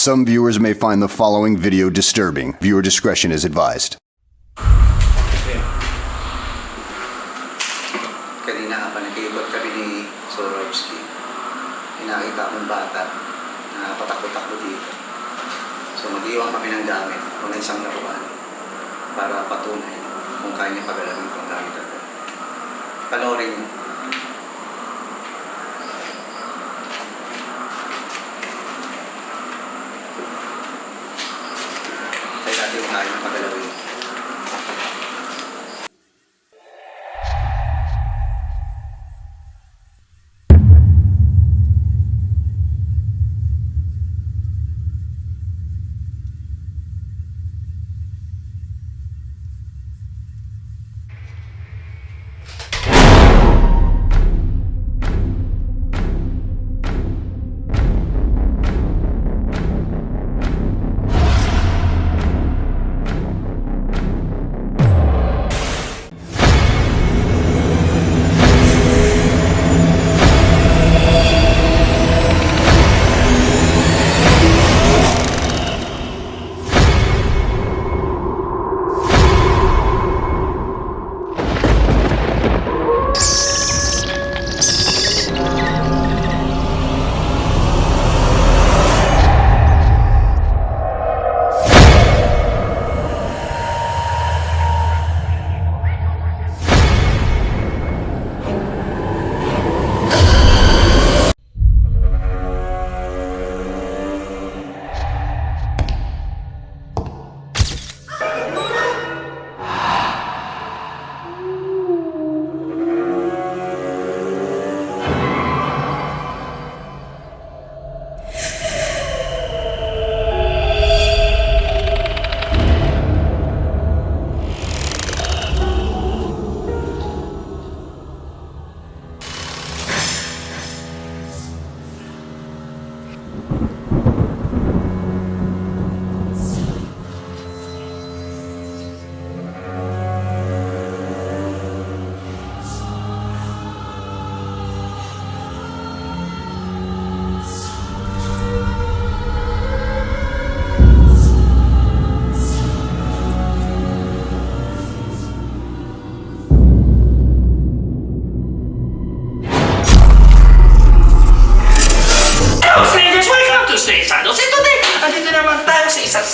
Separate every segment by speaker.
Speaker 1: Some viewers may find the following video disturbing. Viewer discretion is advised.
Speaker 2: Kanina habang nag-iikot kami ni Swarovski, nakita akong bata na patakbo-takbo dito. So mag-iwan kami ng gamit o ng isang laruan para patunay kung kaya niya pagalawin itong gamit ako. Panoorin niyo. Kaya natin kung kaya niya pagalawin.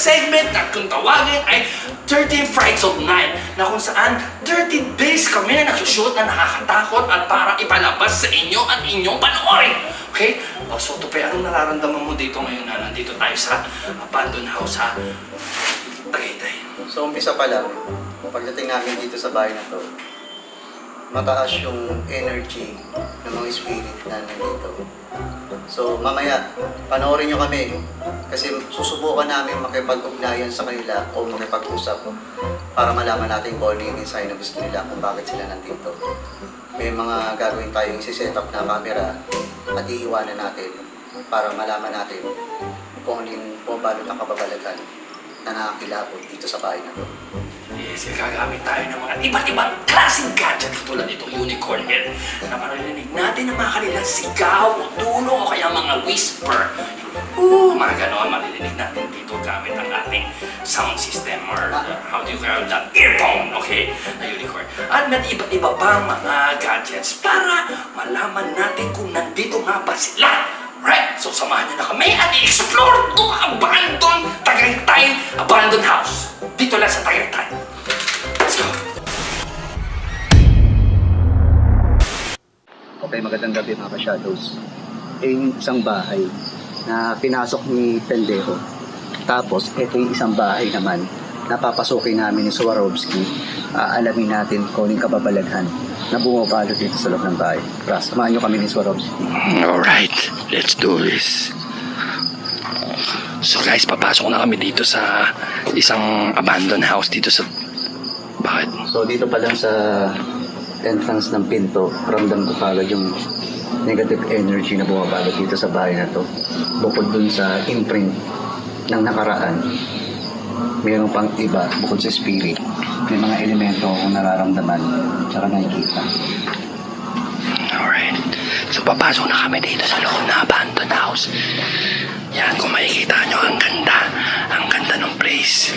Speaker 3: Segment na kung tawagin ay 13 Frights of Night na kung saan 13 days kami na nagsushoot na nakakatakot at para ipalabas sa inyo at inyong panoorin. Okay? So, Tupe, anong nararamdaman mo dito ngayon na nandito tayo sa abandoned house sa Tagaytay?
Speaker 2: So umpisa pa lang, pagdating namin dito sa bahay na to, mataas yung energy ng mga spirit na nandito. So mamaya, panoorin nyo kami kasi susubukan namin makipag-ugnayan sa kanila o makipag-usap para malaman natin kung ano yung mensahe na gusto nila kung bakit sila nandito. May mga gagawin tayong isi-set up na camera at iiwanan natin para malaman natin kung ano yung bumabalot ang kababalagan na nakakilabot dito sa bahay na to.
Speaker 3: Yes, gagamit tayo ng mga iba't ibang klaseng gadget katulad nitong unicorn head na maririnig natin ng mga kanilang sigaw o tuno o kaya mga whisper. Mga ganon maririnig natin dito gamit ang ating sound system or how do you call that? Earphone, okay? Na unicorn. At may iba't iba pang mga gadgets para malaman natin kung nandito nga ba sila. Right? So samahan nyo na kami at i-explore itong abandoned Tagaytay abandoned house. Dito lang sa Tagaytay. Let's go!
Speaker 2: Okay, magandang gabi mga ka-shadows. Yung isang bahay na pinasok ni Pendejo. Tapos, ito yung isang bahay naman na papasukin namin ni Swarovski. Alamin natin kung yung kababalaghan na bumabalo dito sa loob ng bahay. Tara, samahan nyo kami ni Swarovski.
Speaker 3: Alright, let's do this. So guys, papasok na kami dito sa isang abandoned house dito sa... Bakit?
Speaker 2: So, dito pa lang sa entrance ng pinto, ramdam ko kagad yung negative energy na bumabalo dito sa bahay na to. Bukod dun sa imprint ng nakaraan, mayroon pang iba bukod sa spirit. May mga elemento akong nararamdaman tsaka nakikita.
Speaker 3: Alright. So papasok na kami dito sa loob na abandoned house. Yan, kung makikita nyo, ang ganda. Ang ganda ng place.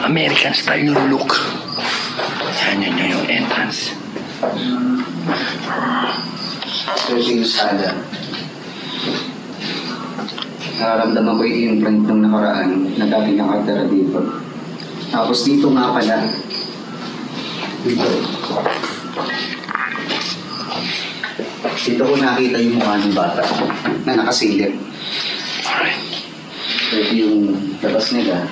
Speaker 3: American style yung look. Yan, yun yung entrance.
Speaker 2: Ito yung sala. Nararamdaman ko yung imprint nung nakaraan na dati nakatira dito. Tapos dito nga pala. Dito. Dito ko nakita yung mukha ng bata na nakasilip.
Speaker 3: Alright.
Speaker 2: Ito yung labas nila.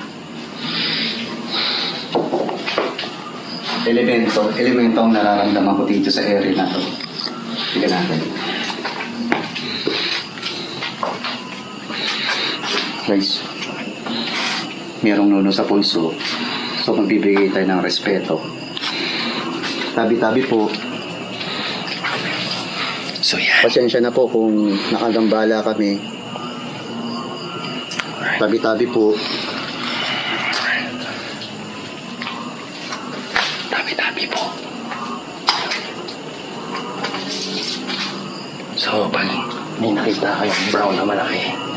Speaker 2: Elemento ang nararamdaman ko dito sa area na to. Tignan natin. Guys, merong nuno sa pulso. So magbibigay tayo ng respeto. Tabi-tabi po.
Speaker 3: So yan.
Speaker 2: Pasensya na po kung nakagambala kami. Tabi-tabi po.
Speaker 3: Tabi-tabi po. So, pag may nakita kayong brown na malaki,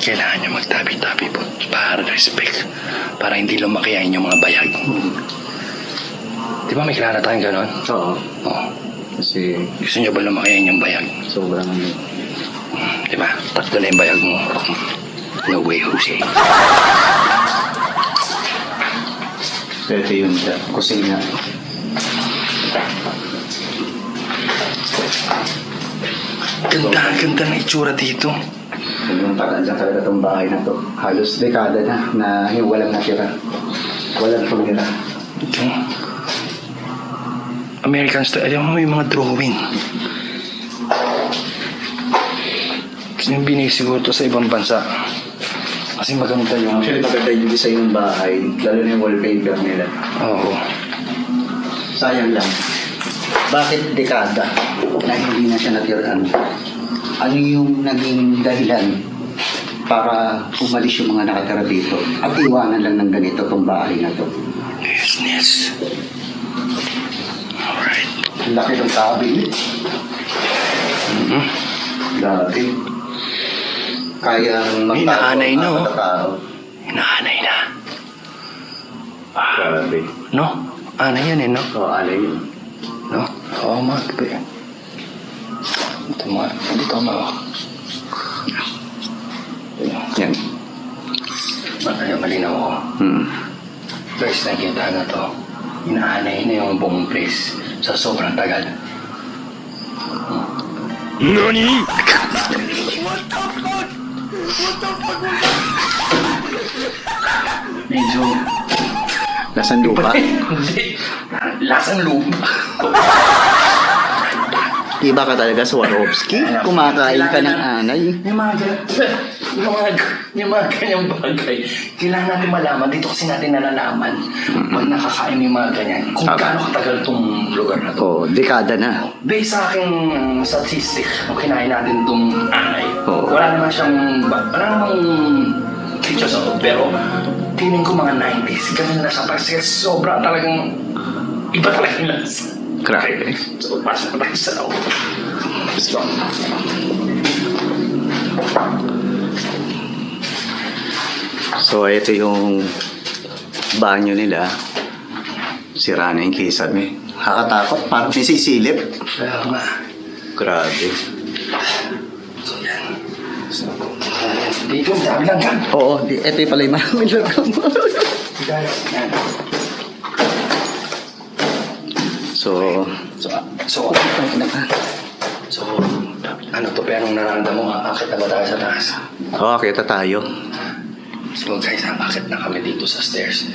Speaker 3: kailangan nyo magtabi-tabi po para respect. Para hindi lumaki ang inyong mga bayag. Di ba may kilala tayong ganon?
Speaker 2: Oo.
Speaker 3: Oo.
Speaker 2: Kasi
Speaker 3: Gusto nyo ba lumaki ang inyong bayag?
Speaker 2: sobrang ano.
Speaker 3: Di ba? Tatlo na yung bayag mo. No way, Jose.
Speaker 2: Ito yun siya. Kusina.
Speaker 3: Ganda na itsura dito.
Speaker 2: Yung tagal na talaga itong bahay na to. Halos dekada na yung walang natira. Walang tumira.
Speaker 3: Ito. American style. Alam mo, may mga drawing. Gusto nyo binisiguro to sa ibang bansa. Kasi maganda yung...
Speaker 2: Actually, maganda yung design ng bahay. Lalo na yung wallpaper nila.
Speaker 3: Oo.
Speaker 2: Sayang lang. Bakit dekada na hindi na siya natiraan? Ano yung naging dahilan para umalis yung mga nakatira dito at iwanan lang ng ganito itong bahay na to?
Speaker 3: Business. Alright.
Speaker 2: Ang laki ng cabinet.
Speaker 3: Mm-hmm.
Speaker 2: Grabe. Kaya
Speaker 3: Hinahanay na, oh.
Speaker 2: tao.
Speaker 3: Hinahanay na.
Speaker 2: Grabe.
Speaker 3: No? Anay yan eh, no?
Speaker 2: Oo, alay yun.
Speaker 3: No? Oo, mga gabi. Ito mga, dito mga.
Speaker 2: Yan.
Speaker 3: Ano, malinaw ako. Guys, nakita na to. Hinahanay na yung buong place sa sobrang tagal. NANI?! Medyo...
Speaker 2: Lasang lupa.
Speaker 3: Hindi. Lasang lupa.
Speaker 2: Iba ka talaga, Swarovski. Kumakain ka ng anay.
Speaker 3: Yung mga ganyang bagay, kailangan natin malaman. Dito kasi natin nalalaman pag nakakain yung mga ganyan. Kung gaano katagal itong lugar na to.
Speaker 2: Oo, dekada na.
Speaker 3: Based sa aking statistic, kung kinain natin itong anay,
Speaker 2: Oo.
Speaker 3: wala namang pictures of it. Pero, feeling ko mga 90s, ganun na siya. Kasi sobra talagang, iba talaga yung lasa.
Speaker 2: Grabe.
Speaker 3: So, pasok na tayo sa loob. Strong.
Speaker 2: So, ito yung banyo nila. Sira na yung kisame. Nakakatakot. Parang nisisilip.
Speaker 3: Kaya nga.
Speaker 2: Grabe.
Speaker 3: So, yan. So, dito, dami lang yan.
Speaker 2: Oo, ito yung pala yung maraming lagam.
Speaker 3: Guys, yan.
Speaker 2: So,
Speaker 3: ano to, pero nung nararamdaman mo, aakit na ba tayo sa taas?
Speaker 2: kita tayo.
Speaker 3: So guys, aakit na kami dito sa stairs.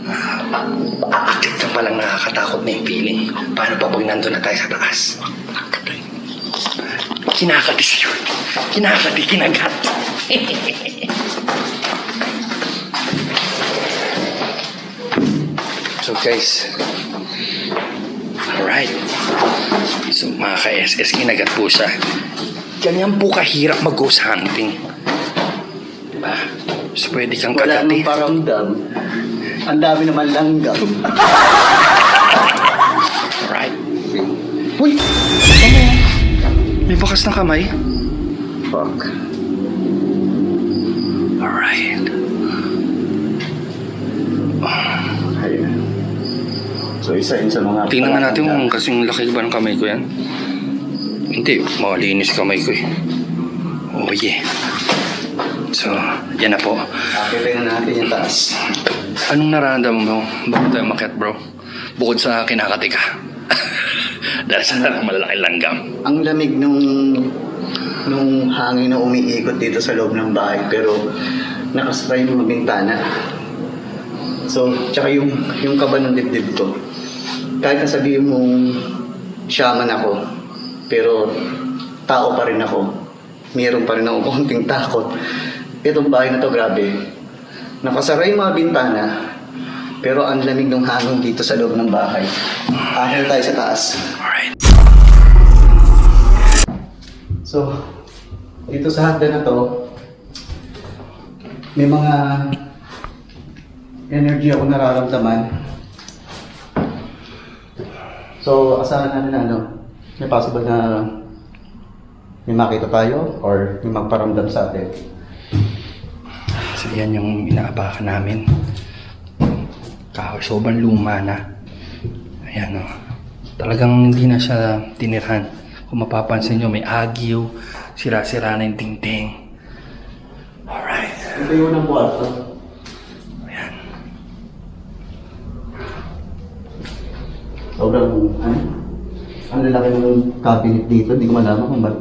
Speaker 3: Aakit na palang nakakatakot na yung feeling. Paano pa pag nandun na tayo sa taas? Kinakatis yun. Kinagat. So guys, alright. So mga ka-SS, kinagat po siya. Ganyan po kahirap mag-ghost hunting. Diba? So pwede kang
Speaker 2: Wala
Speaker 3: kagati.
Speaker 2: namang paramdam. Ang dami naman langgam.
Speaker 3: Alright. Uy! Ano? May bakas ng kamay?
Speaker 2: Fuck. isa yun sa mga...
Speaker 3: Tingnan nga natin kung kasing laki ba ng kamay ko yan. Hindi, malinis kamay ko eh. Oh yeah. So, yan na po.
Speaker 2: Akitin na natin yung taas.
Speaker 3: Anong nararamdaman mo? Bakit tayo makiat, bro? Bukod sa kinakati ka. Dahil sa malalaking langgam.
Speaker 2: Ang lamig nung hangin na umiikot dito sa loob ng bahay, pero nakasakay yung mga bintana. So, tsaka yung kaba ng dibdib ko. Kahit nasabihin mong shaman ako, pero tao pa rin ako. Mayroon pa rin ako konting takot. Itong bahay na to, grabe. Nakasara yung mga bintana, pero ang lamig ng hangin dito sa loob ng bahay. Ahel tayo sa taas.
Speaker 3: Alright.
Speaker 2: So, dito sa hagdan na to, may mga energy ako nararamdaman. So, asahan natin na may possible na may makita tayo or may magparamdam sa atin.
Speaker 3: So yan yung inaabakan namin. Kahoy, sobrang luma na. Ayan o. Talagang hindi na siya tinirhan. Kung mapapansin nyo, may agyo, sira-sira na yung tingting. Alright.
Speaker 2: Ito yung unang kwarto.
Speaker 3: Ayan.
Speaker 2: Sobrang, ang lalaki ng cabinet dito. Hindi ko malaman kung ba't.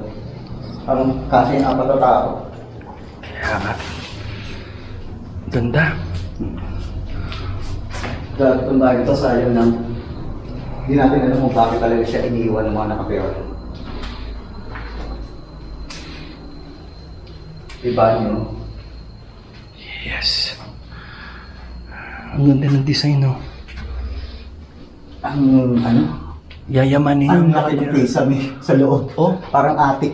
Speaker 2: Parang kasi apat na tao.
Speaker 3: Kaya nga. Ganda.
Speaker 2: Grabe itong bahay ito, sayang lang. Hindi natin alam kung bakit talaga siya iniiwan ng mga nakapero. Diba nyo?
Speaker 3: Yes. Ang ganda ng design, no?
Speaker 2: Ang ano?
Speaker 3: Yayamanin
Speaker 2: Ang
Speaker 3: yung
Speaker 2: laki ng kisame sa loob. Oh, parang attic.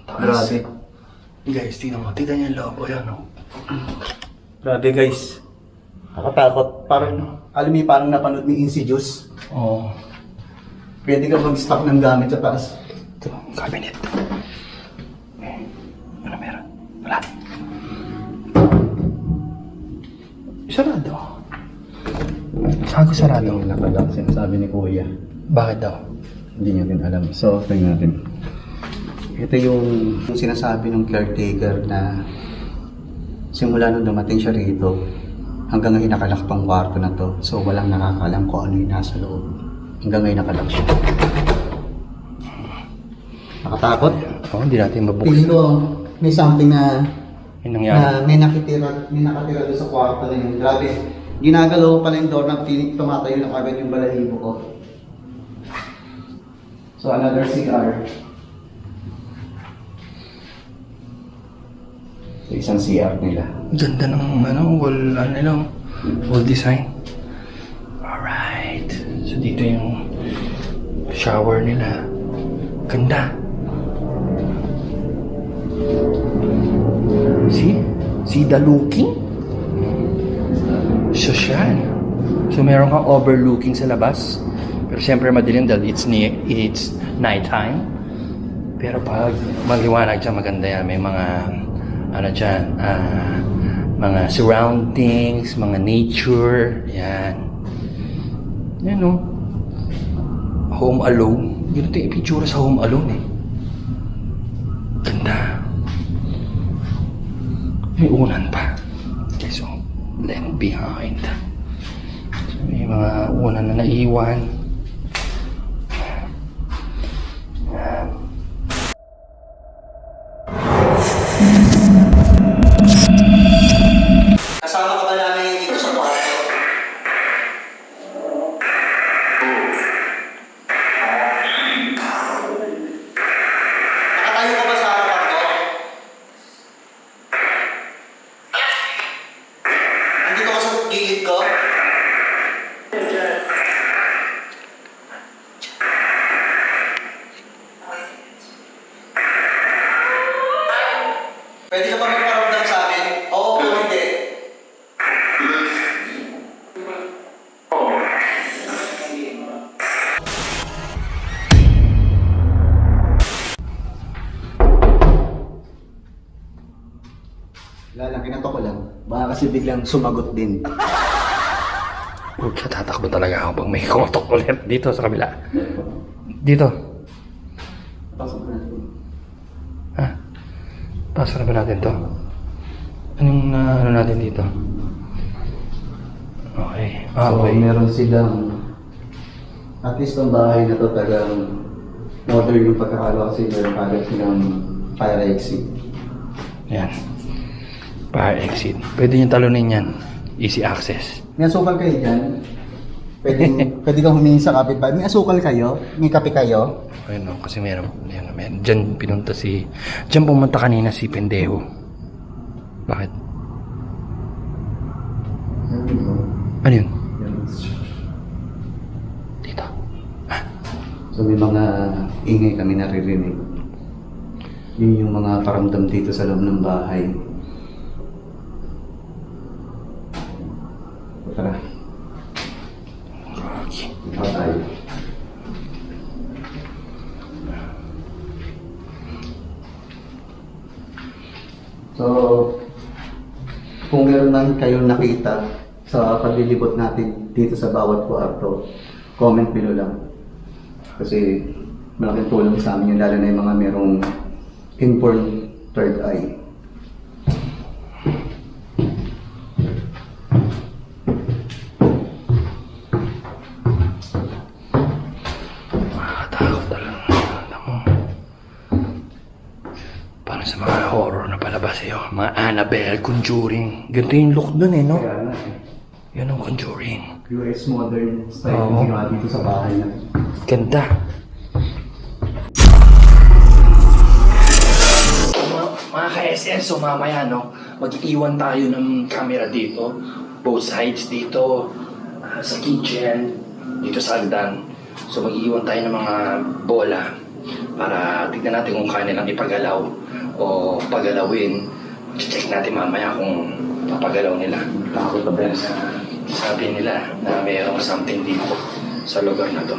Speaker 2: Grabe.
Speaker 3: Guys, tingnan mo. Tignan niyo yung loob. Ayan, no?
Speaker 2: Grabe guys. Nakatakot. Parang, alam mo parang napanood ni Insidious.
Speaker 3: Oo.
Speaker 2: Pwede ka mag-stock ng gamit sa taas.
Speaker 3: Ito, cabinet. Ano meron? Wala. Sarado. Sago sarado.
Speaker 2: Nakadang sinasabi ni Kuya.
Speaker 3: Bakit daw?
Speaker 2: Hindi niya din alam. So, tingnan natin. Ito yung sinasabi ng caretaker na simula nung dumating siya rito, hanggang ngayon nakalak tong kwarto na to. So, walang nakakalam kung ano yung nasa loob. Hanggang ngayon nakalak siya. Nakatakot?
Speaker 3: Oo, hindi natin
Speaker 2: Tingin
Speaker 3: mabuksan.
Speaker 2: ko, may something na
Speaker 3: Yung nangyari.
Speaker 2: may nakatira doon sa kwarto na yun. Grabe. Ginagalaw pala yung door ng tumatayo na kagad yung balahibo ko. So, another CR. So, isang CR nila.
Speaker 3: Ganda ng wall design. Alright. So dito yung shower nila. Ganda. See the looking? Social. So meron kang overlooking sa labas. Pero siyempre madilim dahil it's nighttime. Pero pag maliwanag dyan, maganda yan. May mga mga surroundings, mga nature, yan. Yan o. Home Alone. Ganito yung picture sa Home Alone eh. Ganda. May unan pa. Okay, so, left behind. So, may mga unan na naiwan.
Speaker 2: Kasama ka ba namin dito sa kwarto? Nakatayo ka ba sa harapan ko? Andito ka sa gilid ko? Pwede ka ba magparamdam sa akin? Oo o hindi? Lalaki na to ko lang. Baka kasi biglang sumagot din.
Speaker 3: Tatakbo talaga ako pag may kotok ulit dito sa kabila. Dito.
Speaker 2: Pasok na natin.
Speaker 3: Ha? Pasok na ba natin to? Anong ano natin dito? Okay.
Speaker 2: So,
Speaker 3: Okay.
Speaker 2: meron silang, at least ang bahay na to tagang modern yung pagkakalo kasi meron kagad silang fire exit.
Speaker 3: Yan. Fire exit. Pwede nyo talunin yan. Easy access.
Speaker 2: May asukal kayo dyan? Pwede kang humingi sa kapitbahay. May asukal kayo? May kape kayo?
Speaker 3: Ayun no, kasi meron. Diyan pinunta diyan pumunta kanina si Pendejo. Bakit? Ano yun? Dito.
Speaker 2: So may mga ingay kami naririnig. Yun yung mga paramdam dito sa loob ng bahay. Tara.
Speaker 3: Okay.
Speaker 2: Ito tayo. So, kung meron man kayong nakita sa paglilibot natin dito sa bawat kwarto, comment below lang. Kasi malaking tulong sa amin yun, lalo na yung mga merong inborn third eye.
Speaker 3: Nakakatakot talaga. Alam mo. Parang sa mga horror na palabas mga Annabelle, Conjuring. Ganito yung look dun no?
Speaker 2: Kaya nga eh.
Speaker 3: Yan ang Conjuring.
Speaker 2: US modern style
Speaker 3: Oo.
Speaker 2: yung ginawa dito sa bahay na.
Speaker 3: Ganda. Mga ka-SS, so mamaya, no, mag-iwan tayo ng camera dito. Both sides dito, sa kitchen, dito sa hagdan. So mag-iwan tayo ng mga bola para tignan natin kung kaya nilang ipagalaw o pagalawin. Check natin mamaya kung papagalaw nila.
Speaker 2: Takot na
Speaker 3: Dahil sabi nila na mayroong something dito sa lugar na to.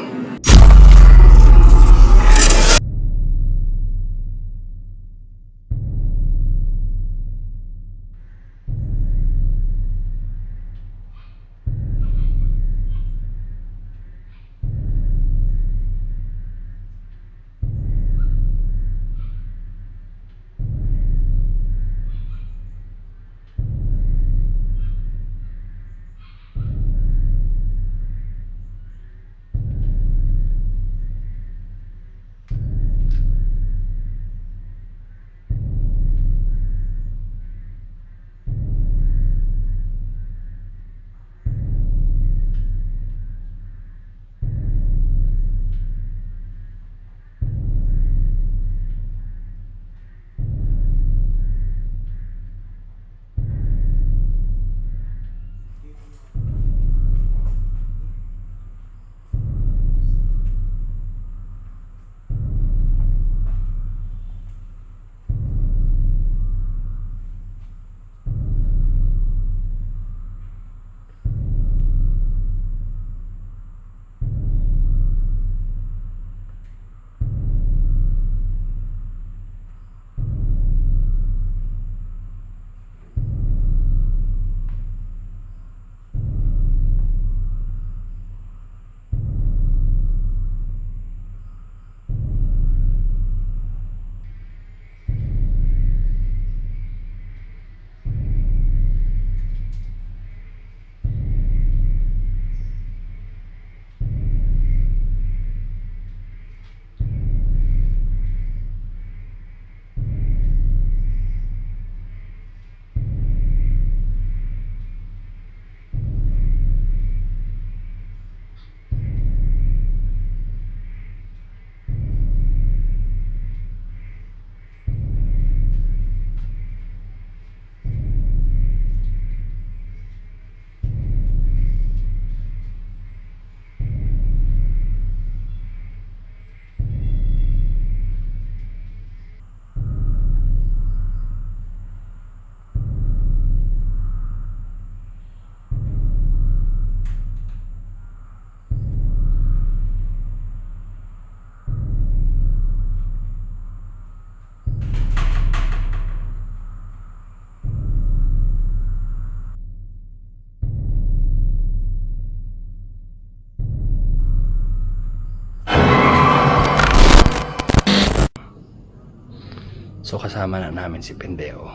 Speaker 3: So kasama na namin si Pendejo.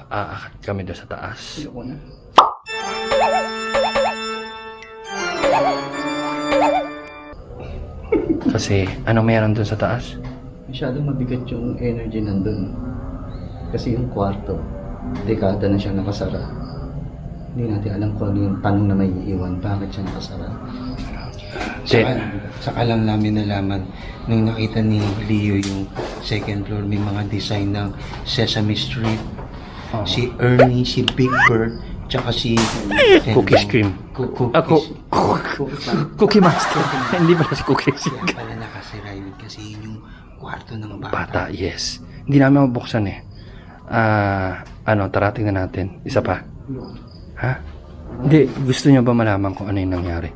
Speaker 3: Aakat kami doon sa taas. Kasi ano meron doon sa taas?
Speaker 4: Masyadong mabigat yung energy nandun. Kasi yung kwarto, dekada na siya nakasara. Hindi natin alam kung ano yung tanong na may iiwan, bakit siya nakasara. Saka lang namin nalaman nung nakita ni Leo yung second floor, may mga design ng Sesame Street.
Speaker 3: Oh.
Speaker 4: Si Ernie, si Big Bird, tsaka si
Speaker 3: Cookies Cream. Cookie Master. Hindi pala si Cookies.
Speaker 4: Kaya pala nakasira yun kasi yun yung kwarto ng bata.
Speaker 3: Bata, yes. Hindi namin mabuksan eh. Tara tingnan natin. Isa pa. Ha? Hindi, gusto niyo ba malaman kung ano yung nangyari?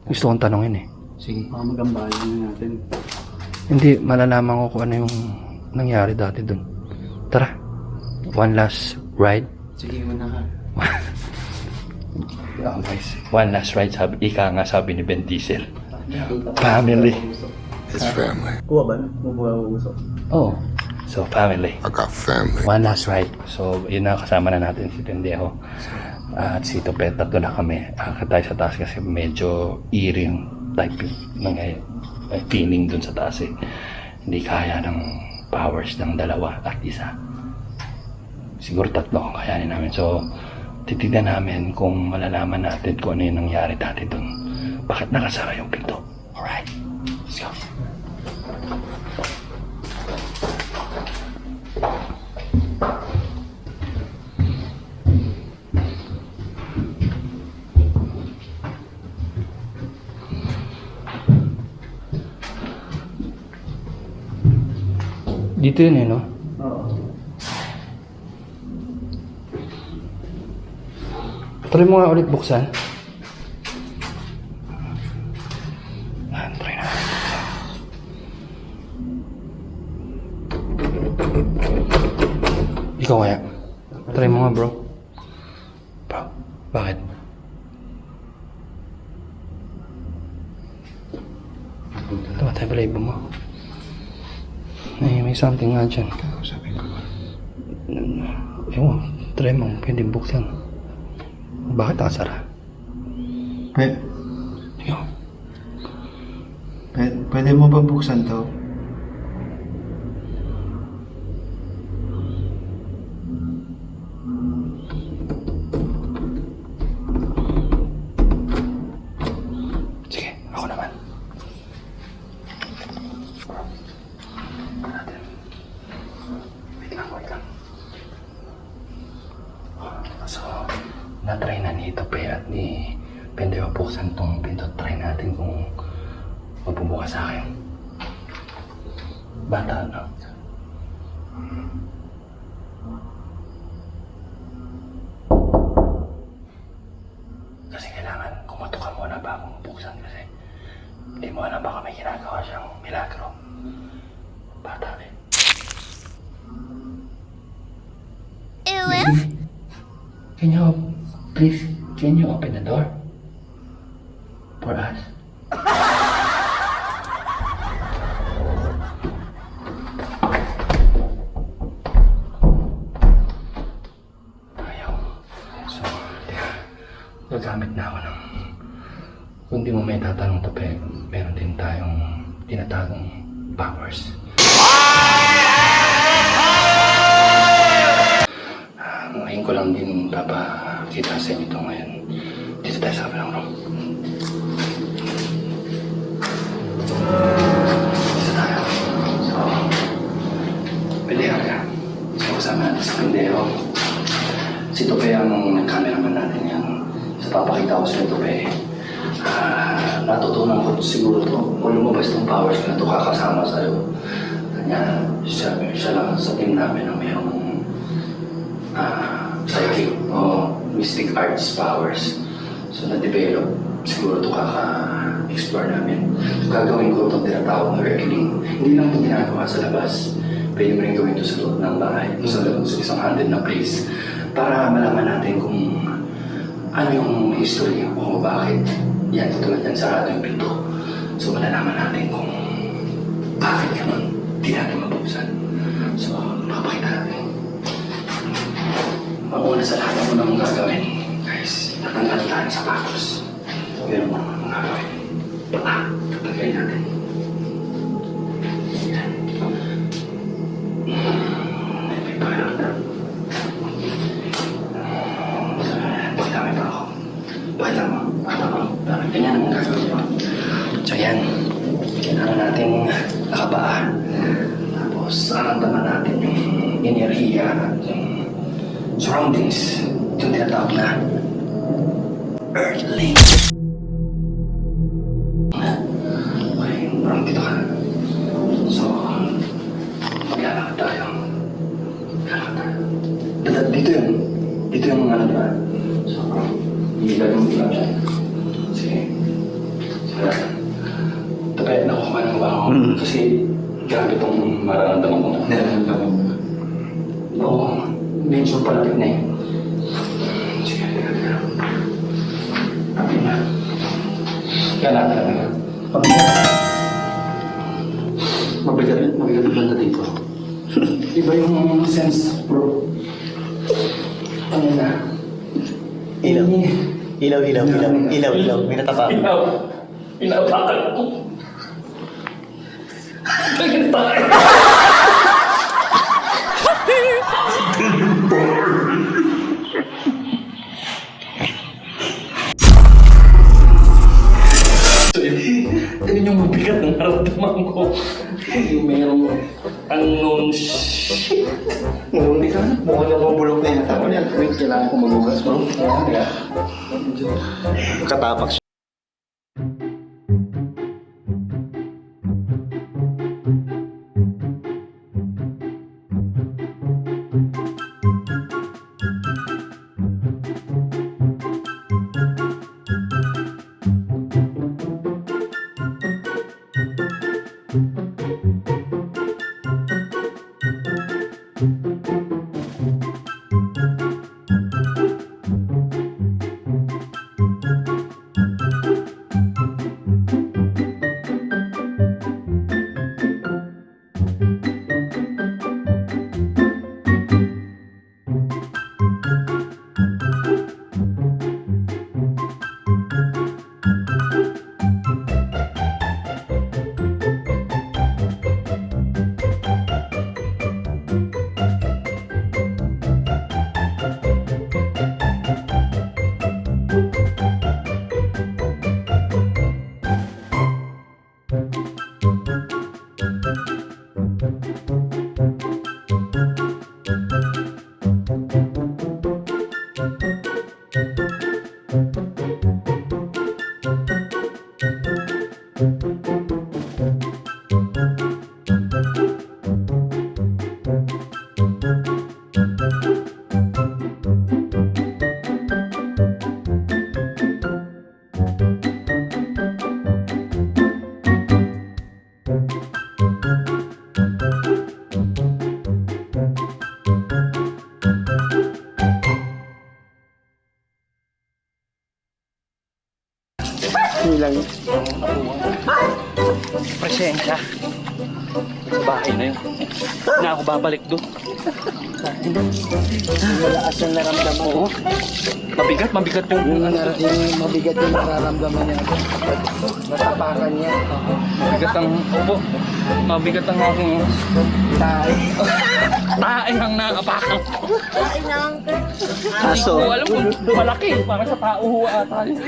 Speaker 3: Gusto kong tanongin eh.
Speaker 4: Sige, magambahan na natin.
Speaker 3: Hindi, malalaman ko kung ano yung nangyari dati dun. Tara. One last ride.
Speaker 4: Sige, muna ka.
Speaker 3: One last ride, sabi ni Ben Diesel. Family.
Speaker 5: It's family.
Speaker 4: Kuha ba? Mabuha-usok.
Speaker 3: Oh. So, family.
Speaker 5: I got family.
Speaker 3: One last ride. So, yun na, kasama na natin si Pendejo. At si Tope, tatlo na kami. Akit tayo sa taas kasi medyo eerie yung type ng feeling dun sa taas eh. Hindi kaya ng powers ng dalawa at isa. Siguro tatlo kung kayanin namin. So, titignan namin kung malalaman natin kung ano yung nangyari dati dun. Bakit nakasara yung pinto? Alright, let's go. Dito yun eh, no?
Speaker 4: Oo.
Speaker 3: Try mo nga ulit buksan. Try na. Ikaw kaya? Try mo nga bro. Bro, bakit? Tumatay pala iba mo. May something nga dyan. Ewan, try mo. Pwede buksan. Bakit nakasara? Ikaw.
Speaker 4: Pwede mo ba buksan to?
Speaker 3: Sige, ako naman. Wait lang. So, na-try na ni Tope at ni Pendejo buksan tong pinto. Try natin kung magbubukas sa akin. Bata, no? Kasi kailangan kumatok ka muna bago buksan kasi hindi mo alam baka may ginagawa siyang milagro. Bata eh. Can you open the door? For us? Ayaw. So, gagamit na ako ng... Kung di mo may tatanong to, meron din tayong tinatagong powers. Ngayon ko lang din papakita sa inyo ito ngayon. Dito tayo sa kabilang room. Dito tayo. So, Pendejo ka. So, kasama natin sa Pendejo. Si Tope ang cameraman natin yan. So, papakita ko sa Tope. Natutunan ko siguro ito. Kung lumabas itong powers ko na ito kakasama sa'yo. Kanya, siya lang sa team namin na mayroong psychic o mystic arts powers. So, na-develop. Siguro ito kaka-explore namin. Gagawin ko itong tinatawag na Earthling. Hindi lang ito ginagawa sa labas. Pwede mo rin gawin ito sa loob ng bahay. Sa isang haunted na place. Para malaman natin kung ano yung history o bakit Yan, tulad yan sa ating pinto. So, malalaman natin kung bakit ganun. Di natin mabuksan. So, papakita natin. Mauna sa lahat mo namang gagawin. Guys, tatanggal tayo sa sapatos. Pero mo namang gagawin. Tatanggalin natin. Yan. May pakiramdam. So, pagdami pa ako. Pakita mo. Ganyan ang gagawin mo. So, yan. Kailangan natin nakabaa. Tapos, aramdaman natin yung enerhiya at yung surroundings. Yung tinatawag na earthling. Okay, parang dito ka. So, maglalakad tayo. Maglalakad tayo. Dito yun. Dito yung ano ba? So, ilagay mo lang siya. Sige. Sige natin. Tapos nakukuha ng baho. Kasi grabe itong mararamdaman ko.
Speaker 4: Nararamdaman mo.
Speaker 3: Oo. Medyo palapit na yun. Sige, teka. Tapos na. Kaya talaga.
Speaker 4: Mabigat banda dito.
Speaker 3: Iba yung sense, bro. Ano na?
Speaker 6: Ilaw. Ilaw. May natapa.
Speaker 3: Inapakan ko. Tingin tayo. Yun yung mabigat ng naramdaman ko. Yung merong unknown shit.
Speaker 4: Hindi ka na. Mukhang nabubulok na yung tao niya.
Speaker 3: Wait, kailangan ko magugas, bro. Kaya,
Speaker 6: Katapak siya. Bilang presensya sa bahay na yun. Na ako babalik doon.
Speaker 4: Malakas yung naramdaman mo.
Speaker 6: Oo. Mabigat yung
Speaker 4: Mabigat yung nararamdaman niya. Natapakan niya.
Speaker 6: mabigat ang aking
Speaker 4: Tayo.
Speaker 6: tae ang naapakan.
Speaker 4: Aso.
Speaker 6: Hindi ko alam kung malaki. Para sa tao ho ata yun.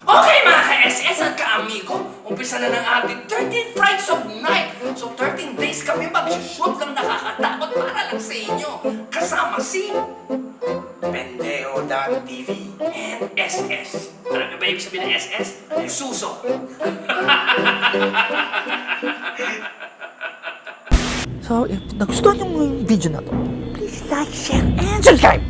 Speaker 3: Okay mga ka-SS at ka-amigo, umpisa na ng ating 13 Fridays of Night. So 13 days kami mag-shoot lang nakakatakot para lang sa inyo. Kasama si Pendejo Dan TV and SS. Alam niyo ba ibig sabihin ng SS? Suso.
Speaker 7: So, if nagustuhan yung video na to, please like, share, and subscribe!